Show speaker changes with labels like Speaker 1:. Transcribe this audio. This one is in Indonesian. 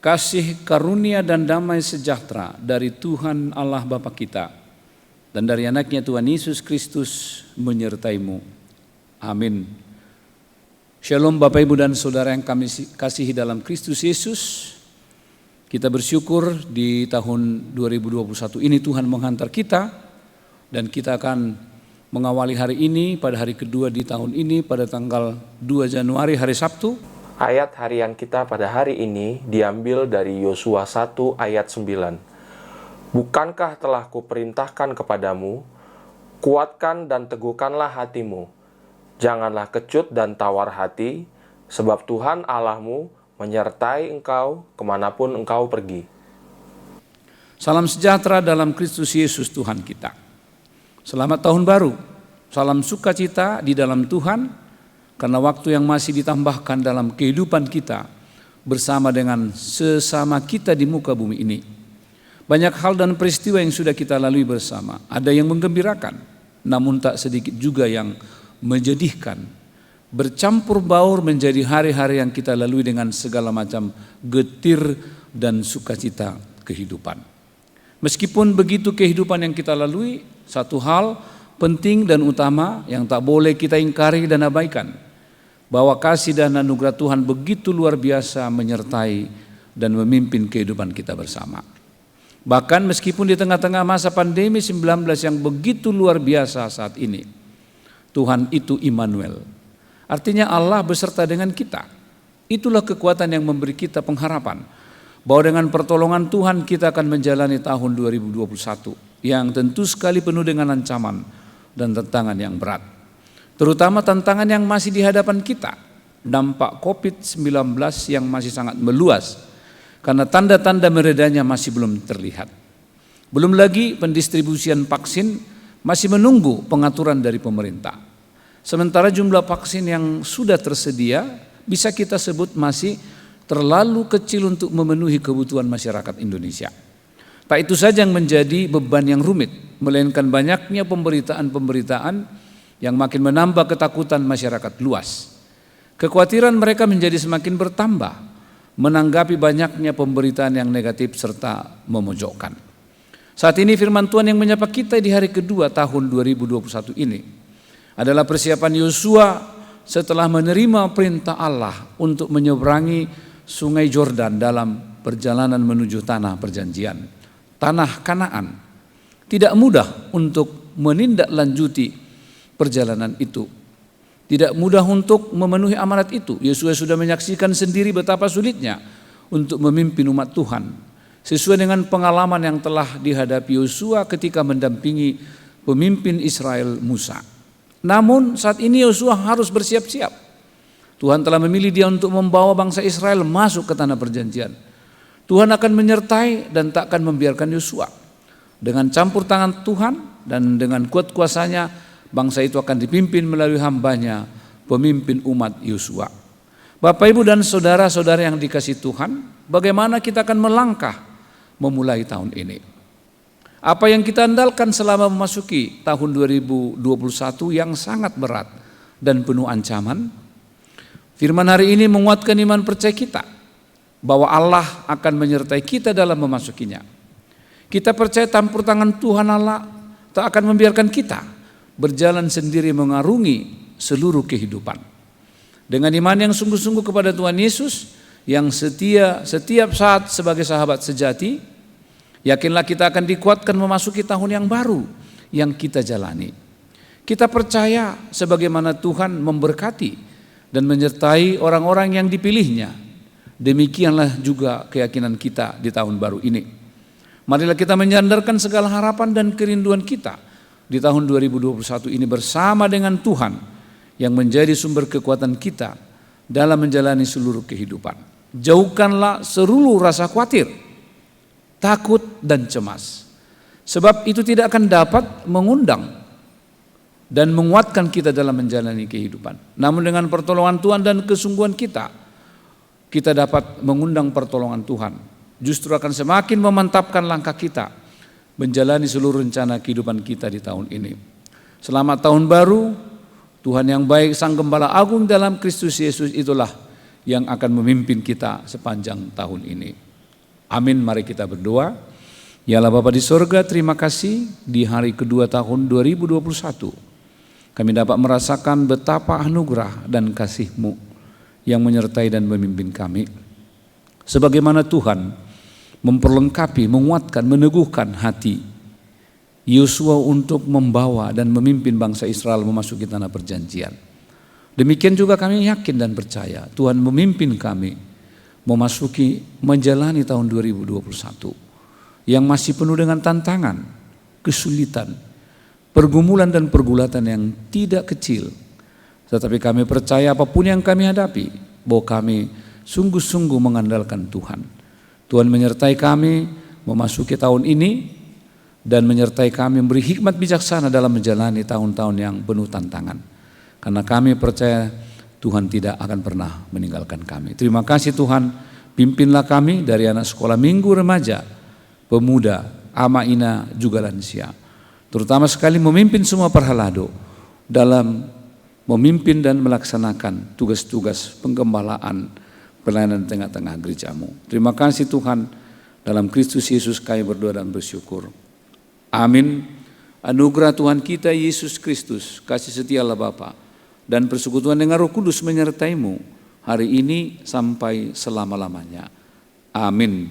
Speaker 1: Kasih karunia dan damai sejahtera dari Tuhan Allah Bapa kita dan dari anaknya Tuhan Yesus Kristus menyertaimu. Amin. Shalom Bapak Ibu dan Saudara yang kami kasihi dalam Kristus Yesus. Kita bersyukur di tahun 2021 ini Tuhan menghantar kita dan kita akan mengawali hari ini pada hari kedua di tahun ini pada tanggal 2 Januari hari Sabtu.
Speaker 2: Ayat harian kita pada hari ini diambil dari Yosua 1 ayat 9. Bukankah telah kuperintahkan kepadamu, kuatkan dan teguhkanlah hatimu. Janganlah kecut dan tawar hati, sebab Tuhan Allahmu menyertai engkau kemanapun engkau pergi.
Speaker 1: Salam sejahtera dalam Kristus Yesus Tuhan kita. Selamat tahun baru, salam sukacita di dalam Tuhan, karena waktu yang masih ditambahkan dalam kehidupan kita bersama dengan sesama kita di muka bumi ini. Banyak hal dan peristiwa yang sudah kita lalui bersama. Ada yang menggembirakan, namun tak sedikit juga yang menyedihkan. Bercampur baur menjadi hari-hari yang kita lalui dengan segala macam getir dan sukacita kehidupan. Meskipun begitu kehidupan yang kita lalui, satu hal penting dan utama yang tak boleh kita ingkari dan abaikan, bahwa kasih dan anugerah Tuhan begitu luar biasa menyertai dan memimpin kehidupan kita bersama. Bahkan meskipun di tengah-tengah masa pandemi 19 yang begitu luar biasa saat ini, Tuhan itu Immanuel. Artinya Allah beserta dengan kita. Itulah kekuatan yang memberi kita pengharapan bahwa dengan pertolongan Tuhan kita akan menjalani tahun 2021 yang tentu sekali penuh dengan ancaman dan tantangan yang berat. Terutama tantangan yang masih di hadapan kita, dampak COVID-19 yang masih sangat meluas, karena tanda-tanda meredanya masih belum terlihat. Belum lagi pendistribusian vaksin masih menunggu pengaturan dari pemerintah. Sementara jumlah vaksin yang sudah tersedia bisa kita sebut masih terlalu kecil untuk memenuhi kebutuhan masyarakat Indonesia. Tak itu saja yang menjadi beban yang rumit, melainkan banyaknya pemberitaan yang makin menambah ketakutan masyarakat luas. Kekhawatiran mereka menjadi semakin bertambah menanggapi banyaknya pemberitaan yang negatif serta memojokkan. Saat ini firman Tuhan yang menyapa kita di hari kedua tahun 2021 ini adalah persiapan Yosua setelah menerima perintah Allah untuk menyeberangi sungai Yordan dalam perjalanan menuju tanah perjanjian, tanah Kanaan. Tidak mudah untuk menindaklanjuti perjalanan itu. Tidak mudah untuk memenuhi amanat itu. Yosua sudah menyaksikan sendiri betapa sulitnya untuk memimpin umat Tuhan. Sesuai dengan pengalaman yang telah dihadapi Yosua ketika mendampingi pemimpin Israel Musa. Namun saat ini Yosua harus bersiap-siap. Tuhan telah memilih dia untuk membawa bangsa Israel masuk ke tanah perjanjian. Tuhan akan menyertai dan tak akan membiarkan Yosua. Dengan campur tangan Tuhan dan dengan kuat kuasanya, bangsa itu akan dipimpin melalui hambanya, pemimpin umat Yosua. Bapak Ibu dan saudara-saudara yang dikasihi Tuhan, bagaimana kita akan melangkah memulai tahun ini? Apa yang kita andalkan selama memasuki tahun 2021 yang sangat berat dan penuh ancaman? Firman hari ini menguatkan iman percaya kita bahwa Allah akan menyertai kita dalam memasukinya. Kita percaya campur tangan Tuhan Allah tak akan membiarkan kita berjalan sendiri mengarungi seluruh kehidupan. Dengan iman yang sungguh-sungguh kepada Tuhan Yesus yang setia setiap saat sebagai sahabat sejati, yakinlah kita akan dikuatkan memasuki tahun yang baru yang kita jalani. Kita percaya sebagaimana Tuhan memberkati dan menyertai orang-orang yang dipilihnya. Demikianlah juga keyakinan kita di tahun baru ini. Marilah kita menyandarkan segala harapan dan kerinduan kita di tahun 2021 ini bersama dengan Tuhan yang menjadi sumber kekuatan kita dalam menjalani seluruh kehidupan. Jauhkanlah seluruh rasa khawatir, takut dan cemas. Sebab itu tidak akan dapat mengundang dan menguatkan kita dalam menjalani kehidupan. Namun dengan pertolongan Tuhan dan kesungguhan kita dapat mengundang pertolongan Tuhan. Justru akan semakin memantapkan langkah kita menjalani seluruh rencana kehidupan kita di tahun ini. Selamat tahun baru, Tuhan yang baik, Sang Gembala Agung dalam Kristus Yesus itulah yang akan memimpin kita sepanjang tahun ini. Amin, mari kita berdoa. Ya Allah Bapa di sorga, terima kasih di hari kedua tahun 2021. Kami dapat merasakan betapa anugerah dan kasih-Mu yang menyertai dan memimpin kami. Sebagaimana Tuhan memperlengkapi, menguatkan, meneguhkan hati Yosua untuk membawa dan memimpin bangsa Israel memasuki tanah perjanjian. Demikian juga kami yakin dan percaya Tuhan memimpin kami memasuki menjalani tahun 2021 yang masih penuh dengan tantangan, kesulitan, pergumulan dan pergulatan yang tidak kecil. Tetapi kami percaya apapun yang kami hadapi, bahwa kami sungguh-sungguh mengandalkan Tuhan. Tuhan menyertai kami memasuki tahun ini dan menyertai kami memberi hikmat bijaksana dalam menjalani tahun-tahun yang penuh tantangan. Karena kami percaya Tuhan tidak akan pernah meninggalkan kami. Terima kasih Tuhan, pimpinlah kami dari anak sekolah minggu, remaja, pemuda, ama ina, juga lansia. Terutama sekali memimpin semua perhalado dalam memimpin dan melaksanakan tugas-tugas penggembalaan pelayanan tengah-tengah gereja-Mu. Terima kasih Tuhan, dalam Kristus Yesus kami berdoa dan bersyukur. Amin. Anugerah Tuhan kita Yesus Kristus, kasih setia Allah Bapa, dan persekutuan dengan Roh Kudus menyertai-Mu hari ini sampai selama-lamanya. Amin.